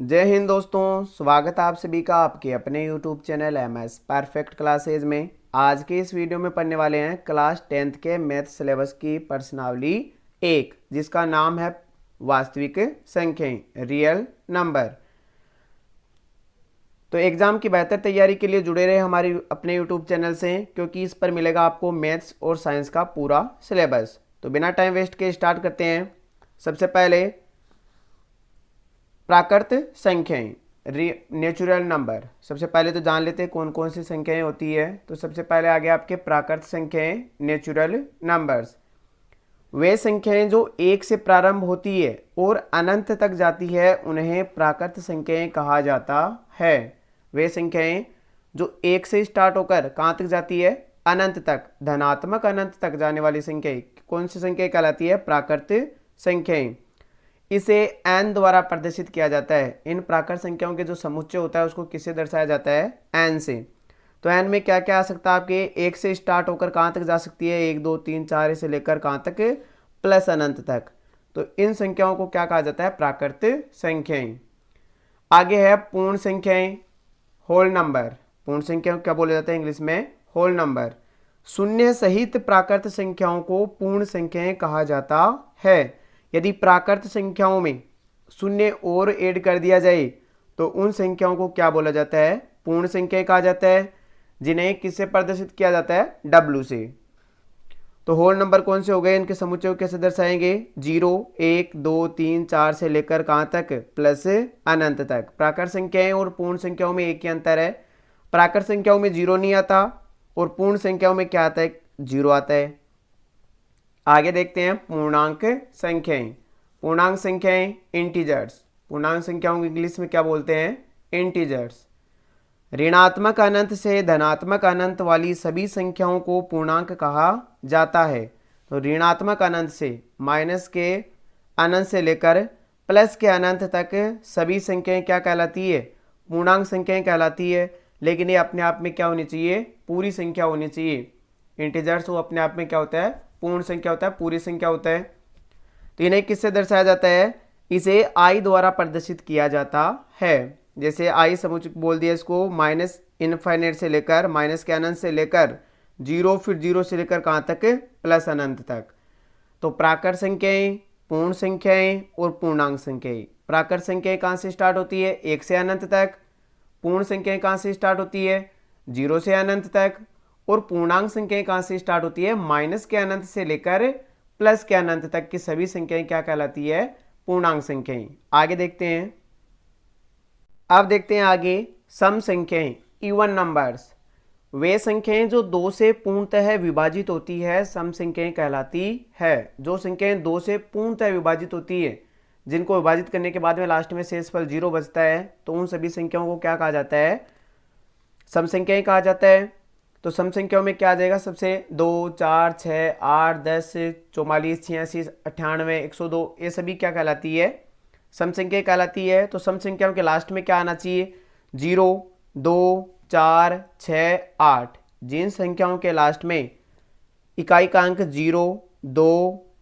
जय हिंद दोस्तों, स्वागत है आप सभी का आपके अपने YouTube channel MS perfect classes में। आज के इस वीडियो में पढ़ने वाले हैं क्लास 10th के मैथ सिलेबस की प्रश्नावली 1, जिसका नाम है वास्तविक संख्याएं, रियल नंबर। तो एग्जाम की बेहतर तैयारी के लिए जुड़े रहे हमारे अपने YouTube चैनल से, क्योंकि इस पर मिलेगा आपको मैथ्स और साइंस का पूरा सिलेबस। तो बिना टाइम वेस्ट के स्टार्ट करते हैं। सबसे पहले प्राकृत संख्याएं, नेचुरल नंबर। सबसे पहले तो जान लेते हैं कौन कौन सी संख्याएं होती है। तो सबसे पहले आ गया आपके प्राकृत संख्याएं, नेचुरल नंबर्स। वे संख्याएं जो 1 से प्रारंभ होती है और अनंत तक जाती है उन्हें प्राकृत संख्याएं कहा जाता है। वे संख्याएं जो 1 से स्टार्ट होकर कहाँ तक जाती है? अनंत तक, धनात्मक अनंत तक जाने वाली संख्याएं कौन सी संख्या कहलाती है? प्राकृत संख्याएं। इसे n द्वारा प्रदर्शित किया जाता है। इन प्राकृत संख्याओं के जो समुच्चय होता है उसको किससे दर्शाया जाता है? n से। तो n में क्या क्या आ सकता है आपके? 1 से स्टार्ट होकर कहाँ तक जा सकती है? 1 2 3 4 से लेकर कहाँ तक? प्लस अनंत तक। तो इन संख्याओं को क्या कहा जाता है? प्राकृत संख्याएं। आगे है पूर्ण संख्याएं, होल नंबर। पूर्ण संख्याओं क्या बोला जाता है इंग्लिश में? Whole number. शून्य सहित प्राकृत संख्याओं को पूर्ण संख्याएं कहा जाता है। यदि प्राकृत संख्याओं में शून्य और ऐड कर दिया जाए तो उन संख्याओं को क्या बोला जाता है? पूर्ण संख्या कहा जाता है, जिन्हें किससे प्रदर्शित किया जाता है? W से। तो होल नंबर कौन से हो गए? इनके समुच्चय को कैसे दर्शाएंगे? 0 1 2 3 4 से लेकर कहाँ तक? प्लस अनंत तक। प्राकृत संख्याएं और पूर्ण संख्याओं में एक ही अंतर है। प्राकृत संख्याओं में 0 नहीं आता और पूर्ण संख्याओं में क्या आता है? 0 आता है। आगे देखते हैं पूर्णांक संख्याएं। पूर्णांक संख्याएं, इंटीजर्स। पूर्णांक संख्याओं को इंग्लिश में क्या बोलते हैं? इंटीजर्स। ऋणात्मक अनंत से धनात्मक अनंत वाली सभी संख्याओं को पूर्णांक कहा जाता है। तो ऋणात्मक अनंत से, माइनस के अनंत से लेकर प्लस के अनंत तक सभी संख्याएं क्या कहलाती है? पूर्णांक संख्याएं कहलाती है। लेकिन ये अपने आप में क्या होनी चाहिए? पूरी संख्या होनी चाहिए। इंटीजर्स वो अपने आप में क्या होता है? पूर्ण संख्या होता है, पूरी संख्या होता है। तो इन्हें किससे दर्शाया जाता है? इसे आई द्वारा प्रदर्शित किया जाता है। जैसे आई समुच्चय बोल दिया इसको, माइनस इनफाइनाइट से लेकर, माइनस के अनंत से लेकर 0, फिर 0 से लेकर कहाँ तक? प्लस अनंत तक। तो प्राकृत संख्याएं, पूर्ण संख्याएं और पूर्णांक संख्याएं। प्राकृत संख्याएं कहाँ से स्टार्ट होती है? 1 से अनंत तक। पूर्ण संख्याएं कहाँ से स्टार्ट होती है? 0 से अनंत तक। और पूर्णांक संख्याएं कहां से स्टार्ट होती है? माइनस के अनंत से लेकर प्लस के अनंत तक की सभी संख्याएं क्या कहलाती है? पूर्णांक संख्याएं। आगे देखते हैं। अब देखते हैं आगे सम संख्याएं, इवन नंबर्स। वे संख्याएं जो 2 से पूर्णतः विभाजित होती है सम संख्याएं कहलाती है। जो संख्याएं 2 से पूर्णतः विभाजित होती है, जिनको विभाजित करने के बाद में लास्ट में शेषफल 0 बचता है, तो उन सभी संख्याओं को क्या कहा जाता है? सम संख्याएं कहा जाता है। तो सम संख्याओं में क्या आ जाएगा? सबसे 2 4 6 8 10 44 86 98 102, ये सभी क्या कहलाती है? सम संख्या कहलाती है। तो सम संख्याओं के लास्ट में क्या आना चाहिए? 0 2 4 6 8। जिन संख्याओं के लास्ट में इकाई का अंक 0 2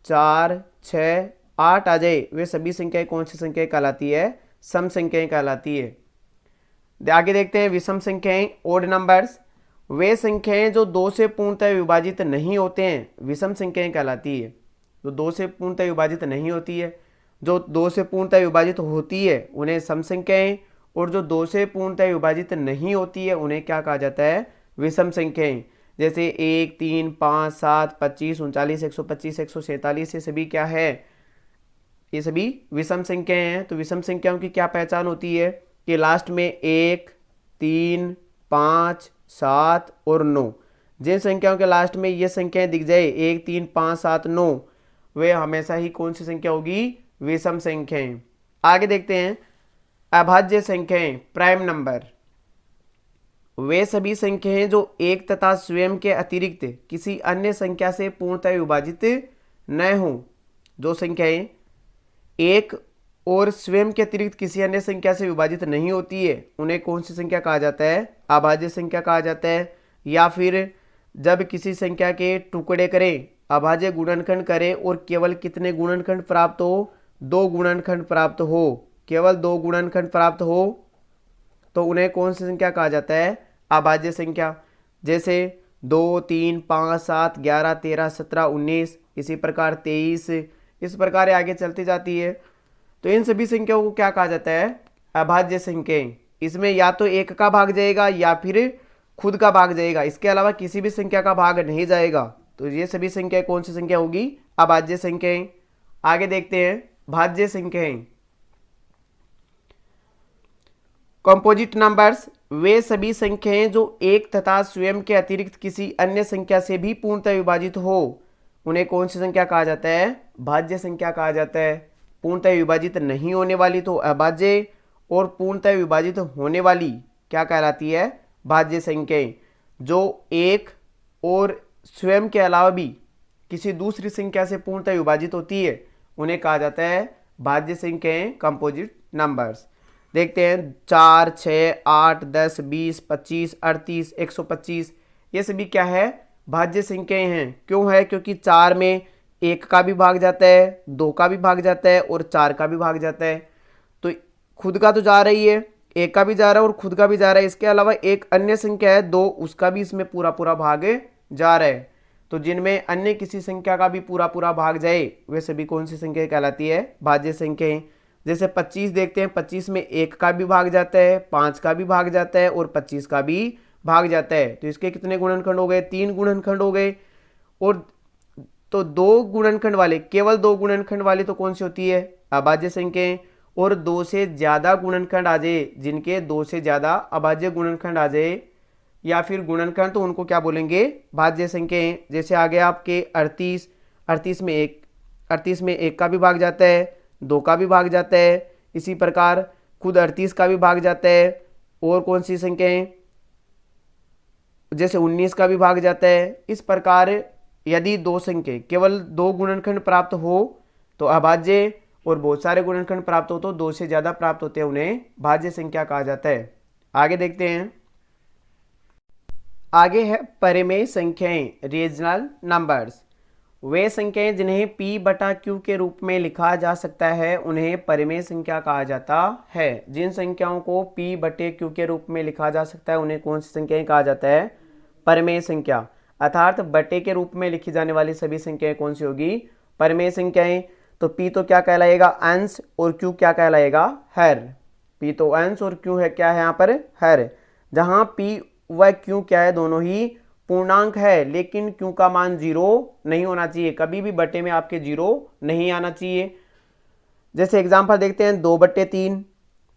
4 6 8 आ जाए, वे सभी संख्याएं कौन सी संख्या कहलाती है? सम संख्याएं कहलाती है। आगे देखते हैं विषम संख्याएं, ओड नंबर्स। वे संख्याएं जो 2 से पूर्णतः विभाजित नहीं होते हैं विषम संख्याएं कहलाती है। तो 2 से पूर्णतः विभाजित नहीं होती है, जो 2 से पूर्णतः विभाजित होती है उन्हें सम संख्याएं, और जो 2 से पूर्णतः विभाजित नहीं होती है उन्हें क्या कहा जाता है? विषम संख्याएं। जैसे 1 3 5 7 25 39 125 147, ये सभी क्या है? ये सभी विषम संख्याएं हैं। तो विषम संख्याओं की क्या पहचान होती है? कि लास्ट में 1 3 5 7 और 9, जिन संख्याओं के लास्ट में ये संख्याएं दिख जाए 1 3 5 7 9, वे हमेशा ही कौन सी संख्या होगी? विषम संख्याएं। आगे देखते हैं अभाज्य संख्याएं, प्राइम नंबर। वे सभी संख्याएं जो एक तथा स्वयं के अतिरिक्त किसी अन्य संख्या से पूर्णतः विभाजित न हो। जो संख्याएं एक और स्वयं के अतिरिक्त किसी अन्य संख्या से विभाजित नहीं होती है उन्हें कौन सी संख्या कहा जाता है? अभाज्य संख्या कहा जाता है। या फिर जब किसी संख्या के टुकड़े करें, अभाज्य गुणनखंड करें और केवल कितने गुणनखंड प्राप्त हो? 2 गुणनखंड प्राप्त हो, केवल 2 गुणनखंड प्राप्त हो तो उन्हें कौन सी संख्या कहा जाता है? अभाज्य संख्या। जैसे 2, 3, 5, 7, 11, 13, 17, 19, इसी प्रकार 23, इस प्रकार आगे चलती जाती है। तो इन सभी संख्याओं को क्या कहा जाता है? अभाज्य संख्याएं। इसमें या तो एक का भाग जाएगा या फिर खुद का भाग जाएगा, इसके अलावा किसी भी संख्या का भाग नहीं जाएगा। तो ये सभी संख्याएं कौन सी संख्या होगी? अभाज्य संख्याएं। आगे देखते हैं भाज्य संख्याएं। कंपोजिट नंबर्स वे सभी संख्याएं जो एक तथा स्वयं के अतिरिक्त किसी अन्य संख्या से भी पूर्णतः विभाजित हो, उन्हें कौन सी संख्या कहा जाता है? भाज्य संख्या कहा जाता है। पूर्णतः विभाजित नहीं होने वाली तो अभाज्य, और पूर्णतः विभाजित होने वाली क्या कहलाती है? भाज्य संख्याएं। जो एक और स्वयं के अलावा भी किसी दूसरी संख्या से पूर्णतः विभाजित होती है उन्हें कहा जाता है भाज्य संख्याएं, कंपोजिट नंबर्स। देखते हैं 4, 6, 8, 10, 20, 25, 38, 125, ये सभी क्या है? भाज्य संख्याएं हैं। क्यों है? क्योंकि 4 में 1 का भी भाग जाता है, 2 का भी भाग जाता है और 4 का भी भाग जाता है। तो खुद का तो जा रही है, 1 का भी जा रहा है और खुद का भी जा रहा है। इसके अलावा एक अन्य संख्या है 2, उसका भी इसमें पूरा पूरा भाग जा रहा है। तो जिनमें अन्य किसी संख्या का भी पूरा पूरा भाग जाए वे सभी कौन सी संख्या कहलाती है? भाज्य संख्याएं। जैसे 25 देखते हैं, 25 में 1 का भी भाग जाता है, 5 का भी भाग जाता है और 25 का भी भाग जाता है। तो इसके कितने गुणनखंड हो गए? 3 गुणनखंड हो गए। और तो 2 गुणनखंड वाले, केवल 2 गुणनखंड वाली तो कौन सी होती है? अभाज्य संख्याएं। और 2 से ज्यादा गुणनखंड आ जाए, जिनके 2 से ज्यादा अभाज्य गुणनखंड आ जाए या फिर गुणनखंड, तो उनको क्या बोलेंगे? भाज्य संख्याएं। जैसे आ गया आपके 38, 38 में 1 का भी भाग जाता है, 2 का भी भाग जाता है, इसी प्रकार खुद 38 का भी भाग जाता है। और कौन सी संख्याएं? जैसे 19 का भी भाग जाता है। इस प्रकार यदि 2 संख्या केवल 2 गुणनखंड प्राप्त हो तो अभाज्य, और बहुत सारे गुणनखंड प्राप्त हो तो 2 से ज्यादा प्राप्त होते हैं, उन्हें भाज्य संख्या कहा जाता है। आगे देखते हैं। आगे है परिमेय संख्याएं, रीजनल नंबर्स। वे संख्याएं जिन्हें p बटा q के रूप में लिखा जा सकता है उन्हें परिमेय संख्या कहा जाता है। जिन संख्याओं को p बटे q के रूप में लिखा जा सकता है उन्हें कौन सी संख्याएं कहा जाता है? परिमेय संख्या। अर्थात बटे के रूप में लिखी जाने वाली सभी संख्याएं कौन सी होगी? परिमेय संख्याएं। तो p तो क्या कहलाएगा? अंश, और q क्या कहलाएगा? हर। p तो अंश और q है क्या है यहाँ पर? हर। जहां p व q क्या है? दोनों ही पूर्णांक है, लेकिन q का मान 0 नहीं होना चाहिए। कभी भी बटे में आपके 0 नहीं आना चाहिए। जैसे एग्जांपल देखते हैं 2/3,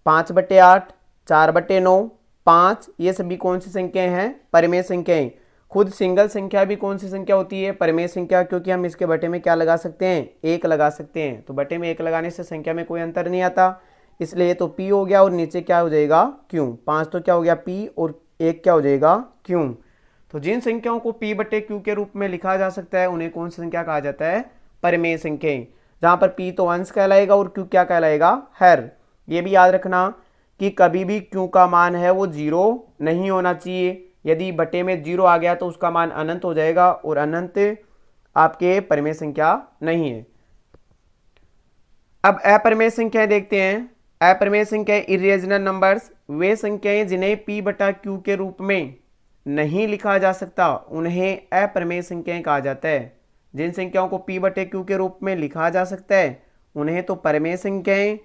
5/8, 4/9, 5, ये सभी कौन सी संख्याएं हैं? परिमेय संख्याएं। खुद सिंगल संख्या भी कौन सी संख्या होती है? परिमेय संख्या, क्योंकि हम इसके बटे में क्या लगा सकते हैं? 1 लगा सकते हैं। तो बटे में 1 लगाने से संख्या में कोई अंतर नहीं आता, इसलिए तो p हो गया और नीचे क्या हो जाएगा? q। 5 तो क्या हो गया? p, और 1 क्या हो जाएगा? q। तो जिन संख्याओं को p बटे q के रूप में लिखा जा सकता है उन्हें कौन सी संख्या कहा जाता है? परिमेय संख्याएं। जहां पर p तो अंश कहलाएगा और q क्या कहलाएगा? हर। ये भी याद रखना कि कभी भी q का मान है वो 0 नहीं होना चाहिए। यदि बटे में 0 आ गया तो उसका मान अनंत हो जाएगा, और अनंत आपके परिमेय संख्या नहीं है। अब अपरिमेय संख्याएं देखते हैं। अपरिमेय संख्याएं, इरेशनल नंबर्स, वे संख्याएं जिन्हें p बटा q के रूप में नहीं लिखा जा सकता उन्हें अपरिमेय संख्याएं कहा जाता है। जिन संख्याओं को p बटे q के रूप में लिखा जा सकता है उन्हें तो परिमेय संख्याएं,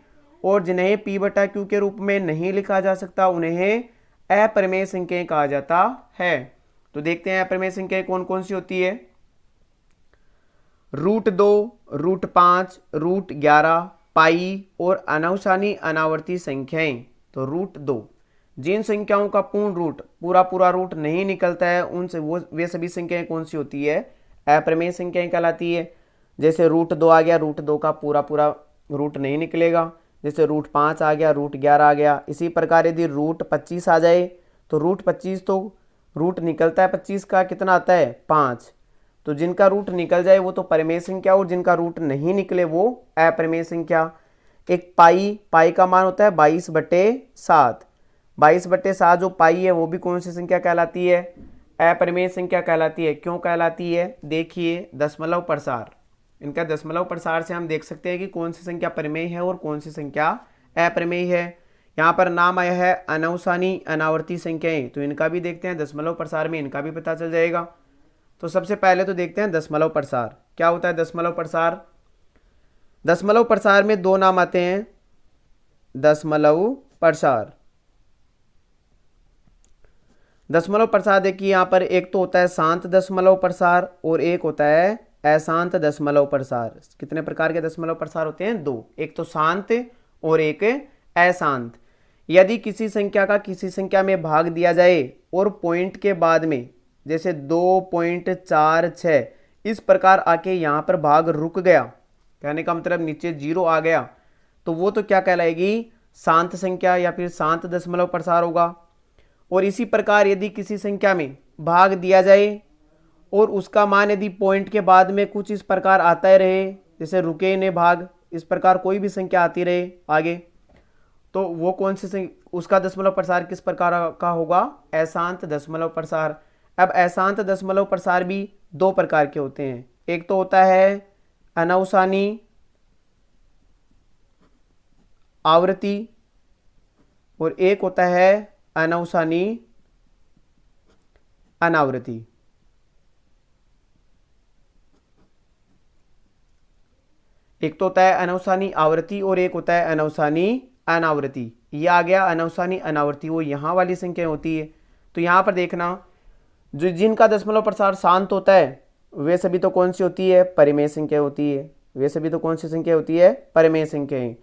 और जिन्हें p बटा q के रूप में नहीं लिखा जा सकता उन्हें अपरिमेय संख्याएं कहा जाता है। तो देखते हैं अपरिमेय संख्याएं कौन कौन सी होती है। √2, √5, √11, पाई और अनावसानी अनावर्ती संख्याएं। तो √2, जिन संख्याओं का पूर्ण रूट पूरा रूट नहीं निकलता है उनसे वे सभी संख्याएं कौन सी होती है? अपरिमेय संख्याएं कहलाती है। जैसे √2 आ गया, √2 का पूरा रूट नहीं निकलेगा। जैसे √5 आ गया, √11 आ गया। इसी प्रकार यदि √25 आ जाए तो √25 तो रूट निकलता है 25 का, कितना आता है? 5। तो जिनका रूट निकल जाए वो तो परिमेय संख्या, और जिनका रूट नहीं निकले वो अपरिमेय संख्या। एक पाई का मान होता है 22/7। 22/7 जो पाई है वो भी कौन सी संख्या कहलाती है? अपरिमेय संख्या कहलाती है। क्यों कहलाती है? देखिए दशमलव प्रसार, इनका दशमलव प्रसार से हम देख सकते हैं कि कौन सी संख्या परिमेय है और कौन सी संख्या अप्रमेय है। यहाँ पर नाम आया है अनवसानी अनावर्ती संख्याएं, तो इनका भी देखते हैं, दशमलव प्रसार में इनका भी पता चल जाएगा। तो सबसे पहले तो देखते हैं दशमलव प्रसार क्या होता है। दशमलव प्रसार, दशमलव प्रसार में दो नाम आते हैं। दशमलव प्रसार, दशमलव प्रसार देखिए यहाँ पर एक तो होता है शांत दशमलव प्रसार और एक होता है अशांत दशमलव प्रसार। कितने प्रकार के दशमलव प्रसार होते हैं? दो, एक तो शांत और एक अशांत। यदि किसी संख्या का किसी संख्या में भाग दिया जाए और पॉइंट के बाद में जैसे 2.46 इस प्रकार आके यहाँ पर भाग रुक गया, कहने का मतलब नीचे 0 आ गया, तो वो तो क्या कहलाएगी? शांत संख्या या फिर शांत दशमलव प्रसार होगा। और इसी प्रकार यदि किसी संख्या में भाग दिया जाए और उसका मान यदि पॉइंट के बाद में कुछ इस प्रकार आता ही रहे, जैसे रुके ने भाग, इस प्रकार कोई भी संख्या आती रहे आगे, तो वो कौन सी उसका दशमलव प्रसार किस प्रकार का होगा? अशांत दशमलव प्रसार। अब अशांत दशमलव प्रसार भी दो प्रकार के होते हैं, एक तो होता है अनवसानी आवृत्ति और एक होता है अनवसानी अनावृत्ति। एक तो होता है अनवसानी आवृत्ति और एक होता है अनवसानी अनावृत्ति। ये आ गया अनवसानी अनावृत्ति, वो यहाँ वाली संख्या होती है। तो यहाँ पर देखना, जो जिनका दशमलव प्रसार शांत होता है वे सभी तो कौन सी होती है? परिमेय संख्या होती है। वे सभी तो कौन सी संख्या होती है? परिमेय संख्याएं।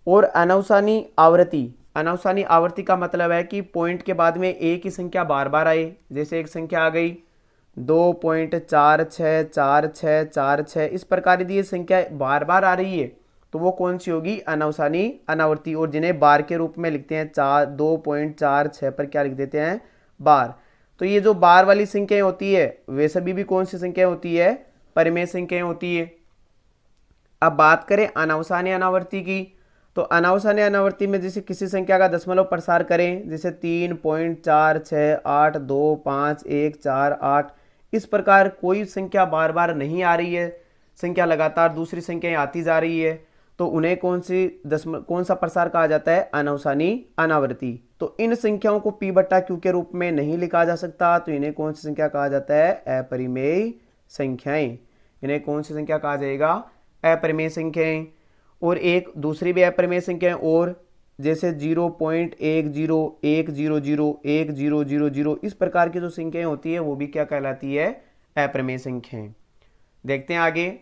और अनवसानी आवृत्ति, अनवसानी आवृत्ति का मतलब है कि पॉइंट के बाद में एक ही संख्या बार बार आए। जैसे एक संख्या आ गई 2.464646, इस प्रकार यदि ये संख्या बार बार आ रही है तो वो कौन सी होगी? अनवसानी अनावृत्ति। और जिन्हें बार के रूप में लिखते हैं 2.46 पर क्या लिख देते हैं? बार। तो ये जो बार वाली संख्याएं होती है वे सभी भी कौन सी संख्या होती है? परिमेय संख्याएं होती है। अब बात करें अनवसानी अनावृत्ति की, तो अनवसानी अनावृत्ति में जैसे किसी संख्या का दशमलव प्रसार करें, जैसे 3.4682514148, इस प्रकार कोई संख्या बार बार नहीं आ रही है, संख्या लगातार दूसरी संख्याएं आती जा रही है, तो उन्हें कौन सा प्रसार कहा जाता है? अनवसानी अनावृत्ति। तो इन संख्याओं को p/q के रूप में नहीं लिखा जा सकता, तो इन्हें कौन सी संख्या कहा जाता है? अपरिमेय संख्याएं। इन्हें कौन सी संख्या कहा जाएगा? अपरिमेय संख्याएं। और एक दूसरी भी अपरिमेय संख्याएं और, जैसे 0.1010001000 इस प्रकार की जो संख्याएं होती है वो भी क्या कहलाती है? अपरिमेय संख्याएं। देखते हैं आगे।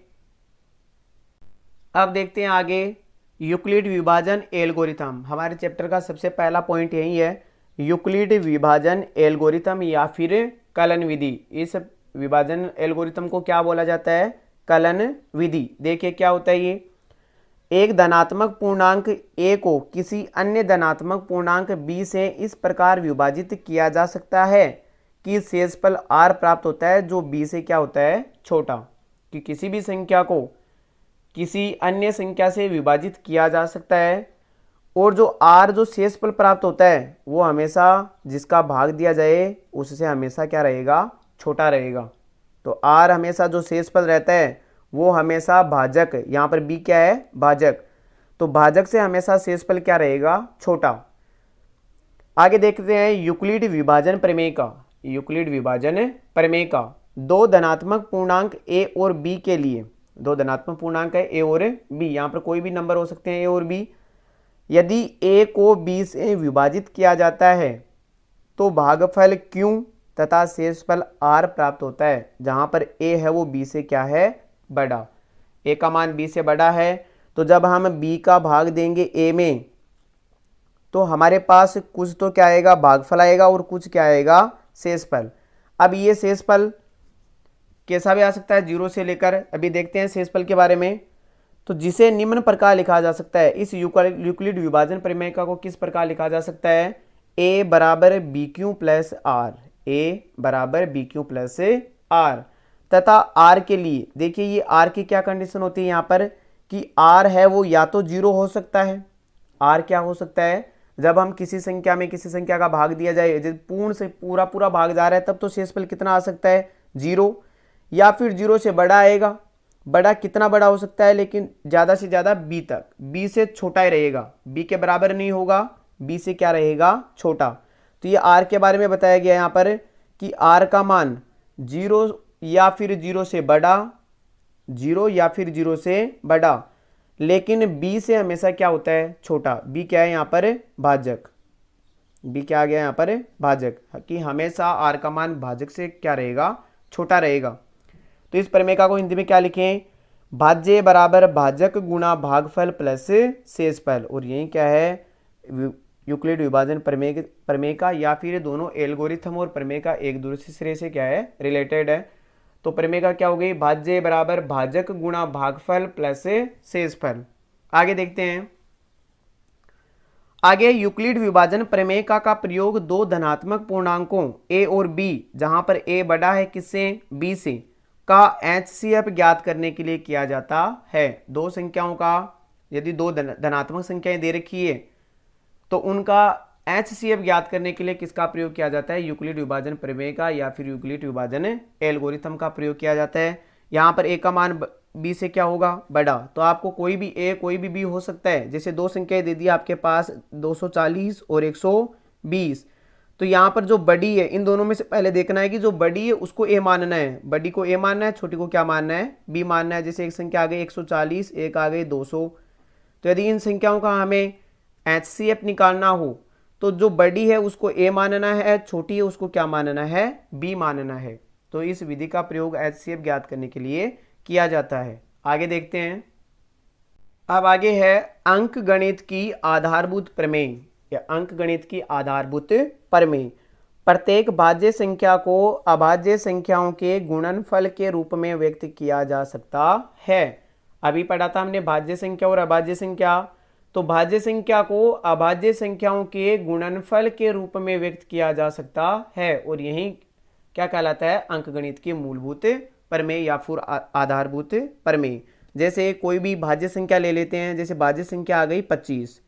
अब देखते हैं आगे यूक्लिड विभाजन एल्गोरिथम। हमारे चैप्टर का सबसे पहला पॉइंट यही है, यूक्लिड विभाजन एल्गोरिथम या फिर कलन विधि। इस विभाजन एल्गोरिथम को क्या बोला जाता है? कलन विधि। देखिए क्या होता है ये, एक धनात्मक पूर्णांक a को किसी अन्य धनात्मक पूर्णांक b से इस प्रकार विभाजित किया जा सकता है कि शेषफल r प्राप्त होता है जो b से क्या होता है? छोटा। कि किसी भी संख्या को किसी अन्य संख्या से विभाजित किया जा सकता है और जो r जो शेषफल प्राप्त होता है वो हमेशा जिसका भाग दिया जाए उससे हमेशा क्या रहेगा? छोटा रहेगा। तो r हमेशा जो शेषफल रहता है वो हमेशा भाजक, यहाँ पर b क्या है? भाजक। तो भाजक से हमेशा शेषफल क्या रहेगा? छोटा। आगे देखते हैं यूक्लिड विभाजन प्रमेय का। यूक्लिड विभाजन प्रमेय का दो धनात्मक पूर्णांक a और b के लिए, दो धनात्मक पूर्णांक है a और b, यहाँ पर कोई भी नंबर हो सकते हैं a और b। यदि a को b से विभाजित किया जाता है तो भागफल q तथा शेषफल r प्राप्त होता है, जहाँ पर a है वो b से क्या है? बड़ा। a का मान b से बड़ा है, तो जब हम b का भाग देंगे a में तो हमारे पास कुछ तो क्या आएगा? भागफल आएगा और कुछ क्या आएगा? शेषफल। अब ये शेषफल कैसा भी आ सकता है 0 से लेकर, अभी देखते हैं शेषफल के बारे में। तो जिसे निम्न प्रकार लिखा जा सकता है, इस यूक्लिड विभाजन प्रमेय को किस प्रकार लिखा जा सकता है? a बराबर bq प्लस r, a बराबर bq प्लस r। तथा r के लिए देखिए ये r की क्या कंडीशन होती है यहाँ पर कि r है वो या तो 0 हो सकता है। r क्या हो सकता है? जब हम किसी संख्या में किसी संख्या का भाग दिया जाए, जब पूर्ण से पूरा भाग जा रहा है तब तो शेषफल कितना आ सकता है? 0, या फिर 0 से बड़ा आएगा। बड़ा कितना बड़ा हो सकता है, लेकिन ज़्यादा से ज़्यादा b तक, b से छोटा ही रहेगा, b के बराबर नहीं होगा, b से क्या रहेगा, छोटा। तो ये r के बारे में बताया गया है यहाँ पर कि r का मान 0 या फिर 0 से बड़ा, 0 या फिर 0 से बड़ा, लेकिन b से हमेशा क्या होता है, छोटा। b क्या है यहाँ पर, भाजक। b क्या आ गया यहाँ पर, भाजक, कि हमेशा r का मान भाजक से क्या रहेगा, छोटा रहेगा। तो इस प्रमेय को हिंदी में क्या लिखें, भाज्य बराबर भाजक गुणा भागफल प्लस शेषफल। और यही क्या है, यूक्लिड विभाजन प्रमेय का, या फिर दोनों एल्गोरिथम और प्रमेय का एक दूसरे से क्या है, रिलेटेड है। तो प्रमेय का क्या हो गई, भाज्य बराबर भाजक गुणा भागफल प्लस शेषफल। आगे देखते हैं। आगे यूक्लिड विभाजन प्रमेय का प्रयोग दो धनात्मक पूर्णांकों a और b, जहां पर a बड़ा है किससे, b से, का HCF ज्ञात करने के लिए किया जाता है। दो संख्याओं का, यदि दो धनात्मक संख्याएं दे रखी है तो उनका HCF ज्ञात करने के लिए किसका प्रयोग किया जाता है, यूक्लिड विभाजन प्रमेय का या फिर यूक्लिड विभाजन एल्गोरिथम का प्रयोग किया जाता है। यहाँ पर a का मान b से क्या होगा, बड़ा। तो आपको कोई भी a कोई भी b हो सकता है। जैसे दो संख्याएं दे दी आपके पास 240 और 120, तो यहाँ पर जो बड़ी है, इन दोनों में से पहले देखना है कि जो बड़ी है उसको a मानना है, बड़ी को a मानना है, छोटी को क्या मानना है, b मानना है। जैसे एक संख्या आ गई 140, एक आ गई 200। तो यदि इन संख्याओं का हमें HCF निकालना हो तो जो बड़ी है उसको a मानना है, छोटी है उसको क्या मानना है, b मानना है। तो इस विधि का प्रयोग HCF ज्ञात करने के लिए किया जाता है। आगे देखते हैं। अब आगे है अंक गणित की आधारभूत प्रमेय या अंक गणित की आधारभूत प्रमेय। प्रत्येक भाज्य संख्या को अभाज्य संख्याओं के गुणनफल के रूप में व्यक्त किया जा सकता है। अभी पढ़ा था हमने भाज्य संख्या और अभाज्य संख्या। तो भाज्य संख्या को अभाज्य संख्याओं के गुणनफल के रूप में व्यक्त किया जा सकता है, और यही क्या कहलाता है, अंकगणित की मूलभूत प्रमेय या फिर आधारभूत प्रमेय। जैसे कोई भी भाज्य संख्या ले लेते हैं, जैसे भाज्य संख्या आ गई 25।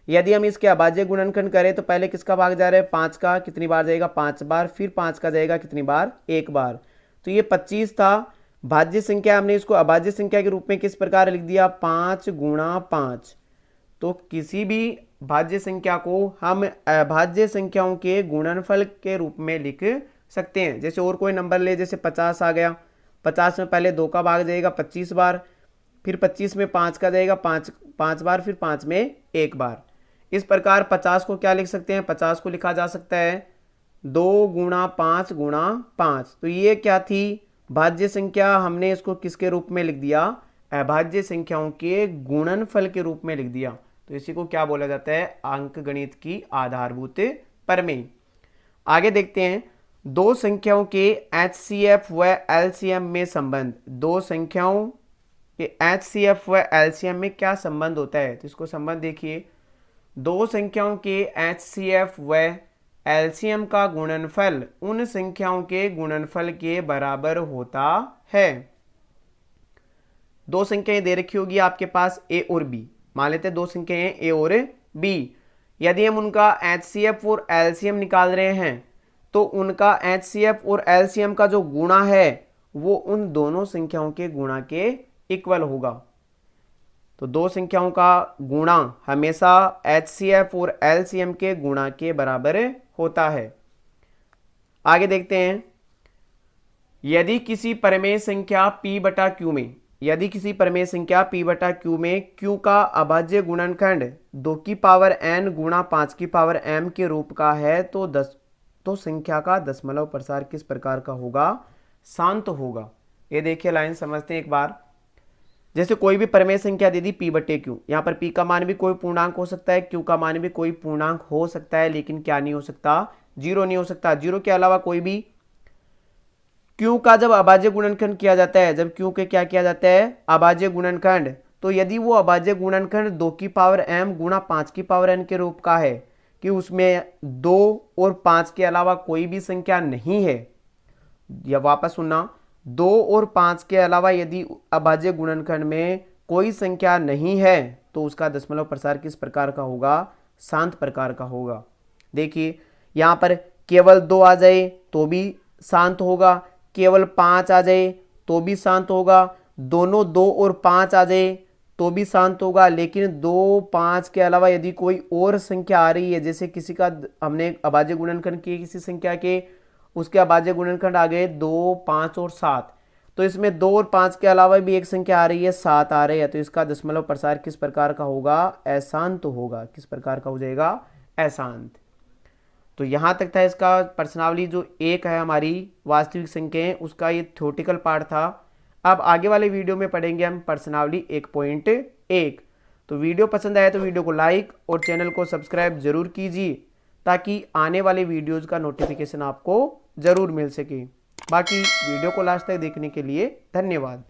यदि हम इसके अभाज्य गुणनखंड करें तो पहले किसका भाग जा रहा है, 5 का, कितनी बार जाएगा, 5 बार, फिर 5 का जाएगा कितनी बार, 1 बार। तो ये 25 था भाज्य संख्या, हमने इसको अभाज्य संख्या के रूप में किस प्रकार लिख दिया, 5 गुणा 5। तो किसी भी भाज्य संख्या को हम अभाज्य संख्याओं के गुणनफल के रूप में लिख सकते हैं। जैसे और कोई नंबर ले, जैसे 50 आ गया, 50 में पहले 2 का भाग जाएगा 25 बार, फिर 25 में 5 का जाएगा 5 बार, फिर 5 में 1 बार। इस प्रकार 50 को क्या लिख सकते हैं, 50 को लिखा जा सकता है 2 गुणा 5 गुणा 5। तो ये क्या थी, भाज्य संख्या। हमने इसको किसके रूप में लिख दिया, अभाज्य संख्याओं के गुणनफल के रूप में लिख दिया। तो इसी को क्या बोला जाता है, अंकगणित की आधारभूत प्रमेय। आगे देखते हैं। दो संख्याओं के HCF व LCM में संबंध। दो संख्याओं के HCF व LCM में क्या संबंध होता है, तो इसको संबंध देखिए। दो संख्याओं के HCF व LCM का गुणनफल उन संख्याओं के गुणनफल के बराबर होता है। दो संख्याएं दे रखी होगी आपके पास a और b, मान लेते हैं दो संख्याएं a और b। यदि हम उनका HCF और LCM निकाल रहे हैं तो उनका HCF और LCM का जो गुणा है वो उन दोनों संख्याओं के गुणा के इक्वल होगा। तो दो संख्याओं का गुणा हमेशा HCF और LCM के गुणा के बराबर होता है। आगे देखते हैं। यदि किसी परिमेय संख्या p बटा q में, यदि किसी परिमेय संख्या p बटा q में q का अभाज्य गुणनखंड 2 की पावर n गुणा 5 की पावर m के रूप का है तो संख्या का दशमलव प्रसार किस प्रकार का होगा, शांत होगा। ये देखिए लाइन समझते हैं एक बार। जैसे कोई भी परिमेय संख्या दे दी p बटे q, यहाँ पर p का मान भी कोई पूर्णांक हो सकता है, q का मान भी कोई पूर्णांक हो सकता है, लेकिन क्या नहीं हो सकता, जीरो नहीं हो सकता। जीरो के अलावा कोई भी q का जब अभाज्य गुणनखंड किया जाता है, जब q के क्या किया जाता है, अभाज्य गुणनखंड, तो यदि वो अभाज्य गुणनखंड 2 की पावर m गुणा 5 की पावर n के रूप का है कि उसमें 2 और 5 के अलावा कोई भी संख्या नहीं है, या वापस सुनना, 2 और 5 के अलावा यदि अभाज्य गुणनखंड में कोई संख्या नहीं है तो उसका दशमलव प्रसार किस प्रकार का होगा, शांत प्रकार का होगा। देखिए यहाँ पर केवल 2 आ जाए तो भी शांत होगा, केवल 5 आ जाए तो भी शांत होगा, दोनों 2 और 5 आ जाए तो भी शांत होगा, लेकिन 2 5 के अलावा यदि कोई और संख्या आ रही है, जैसे किसी का हमने अभाज्य गुणनखंड किए किसी संख्या के, उसके अभाज्य गुणनखंड आ गए 2 5 और 7, तो इसमें 2 और 5 के अलावा भी एक संख्या आ रही है 7 आ रही है, तो इसका दशमलव प्रसार किस प्रकार का होगा? अशांत होगा। किस प्रकार का हो जाएगा? अशांत। तो यहाँ तक था इसका प्रश्नावली जो एक है हमारी वास्तविक संख्याएं, उसका ये थ्योरेटिकल पार्ट था। अब आगे वाले वीडियो में पढ़ेंगे हम प्रश्नावली 1.1। तो वीडियो पसंद आया तो वीडियो को लाइक और चैनल को सब्सक्राइब जरूर कीजिए, ताकि आने वाले वीडियोज का नोटिफिकेशन आपको जरूर मिल सके। बाकी वीडियो को लास्ट तक देखने के लिए धन्यवाद।